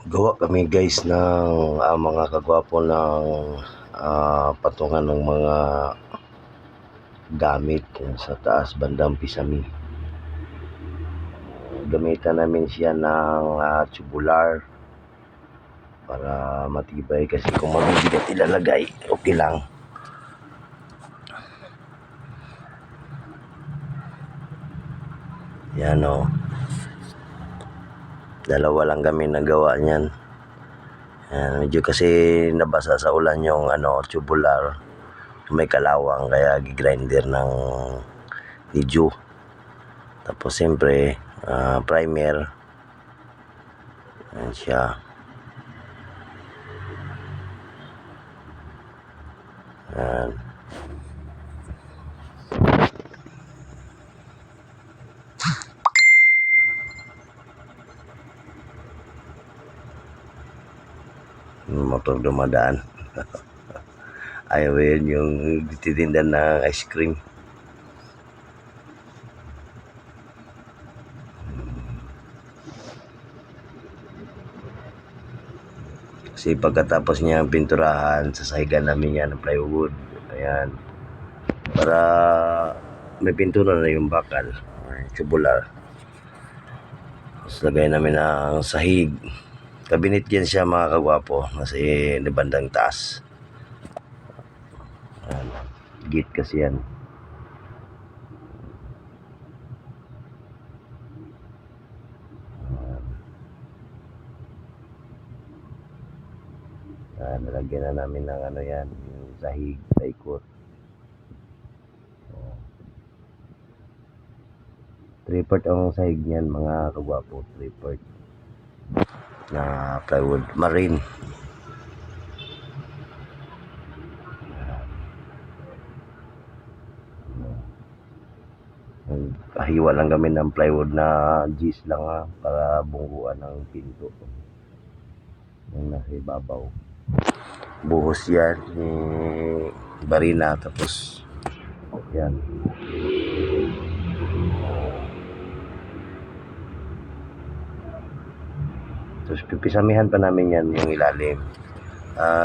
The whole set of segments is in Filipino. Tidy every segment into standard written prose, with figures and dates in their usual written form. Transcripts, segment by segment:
Gawa kami guys ng mga kagwapo ng patungan ng mga gamit sa taas bandang Pisami. Gamitan namin siya ng tubular para matibay, kasi kung mabibigat ilalagay, okay lang. Yan o. Dalawa lang kami nagawa niyan. Medyo kasi nabasa sa ulan yung tubular. May kalawang kaya gigrinder ng medyo. Tapos siyempre primer. Yan siya. Yan. Motor dumadaan. Ayaw yun yung titinda ng ice cream. Kasi pagkatapos niya pinturahan, sasahigan namin yan ng plywood. Ayan. Para may pintura na yung bakal. Tubular. Tapos lagay namin ng sahig. Kabinit yan siya mga kagwapo. Kasi bandang taas. Ayan. Gate kasi yan. Nalagyan na namin ng yan, yung sahig, paikot. 3/4 ang sahig niyan mga kagwapo, 3/4 na plywood marine. Hiwa lang kami ng plywood na gis lang para bungguan ng pinto yung nasa ibabaw. Buhos yan ni Barina, tapos yan. Tapos pipisamihan pa namin yan yung ilalim.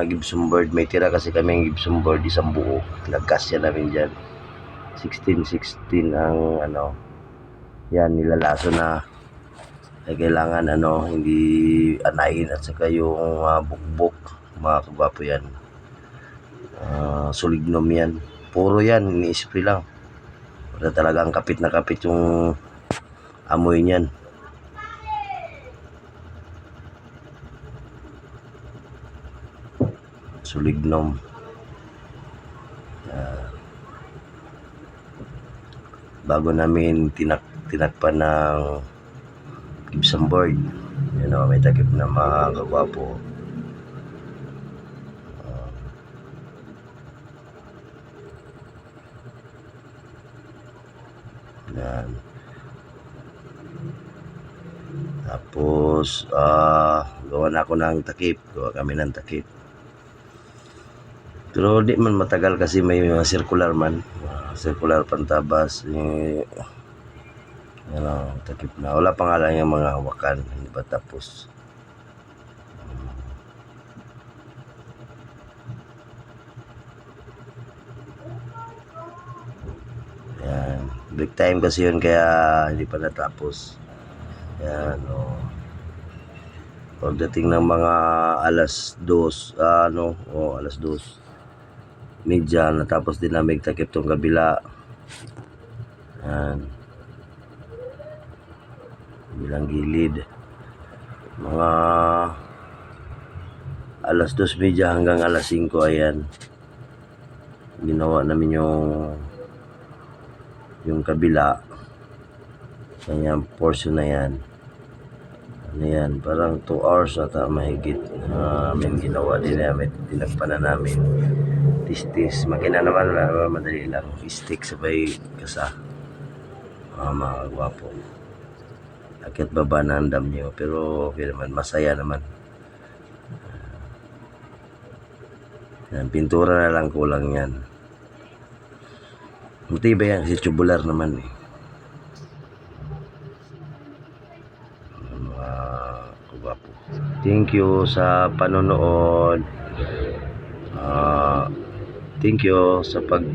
Gypsum board, may tira kasi kami yung gypsum board isang buo. Nagkasya namin dyan. 16 ang yan, nilalaso na. Ay kailangan hindi anayin, at saka yung bukbok mga kagwapo yan. Sulignum yan. Puro yan, ini-spray lang. Para talagang kapit na kapit yung amoy niyan. Sulignum. Bago namin tinakpan ng gypsum board. May takip na mga kagwapo. Yan. Tapos gawa na ako ng takip. Gawa kami ng takip. Pero di man matagal kasi may mga circular man. Circular pantabas. Takip na. Wala pa nga lang yung mga hawakan. Hindi pa tapos. Yan. Break time kasi yun kaya hindi pa natapos. Yan. Pagdating ng mga alas 2, alas 2 media, natapos din namin takip tong kabila. Yan. Bilang gilid. Mga alas 2:30 hanggang alas 5, ayan. Ginawa namin yung kabila. Kanyang portion na yan. Yan, parang 2 hours ata mahigit. May ginawa din namin, tinagpan na namin. Tis-tis, makina naman, madali lang. Stick sabay kasa. Mga gwapo. Akit baba na ang dam nyo, pero okay naman, masaya naman. Yan, pintura na lang kulang yan. Matibay yan kasi tubular naman Gwapo. Thank you sa panonood. Thank you sa pag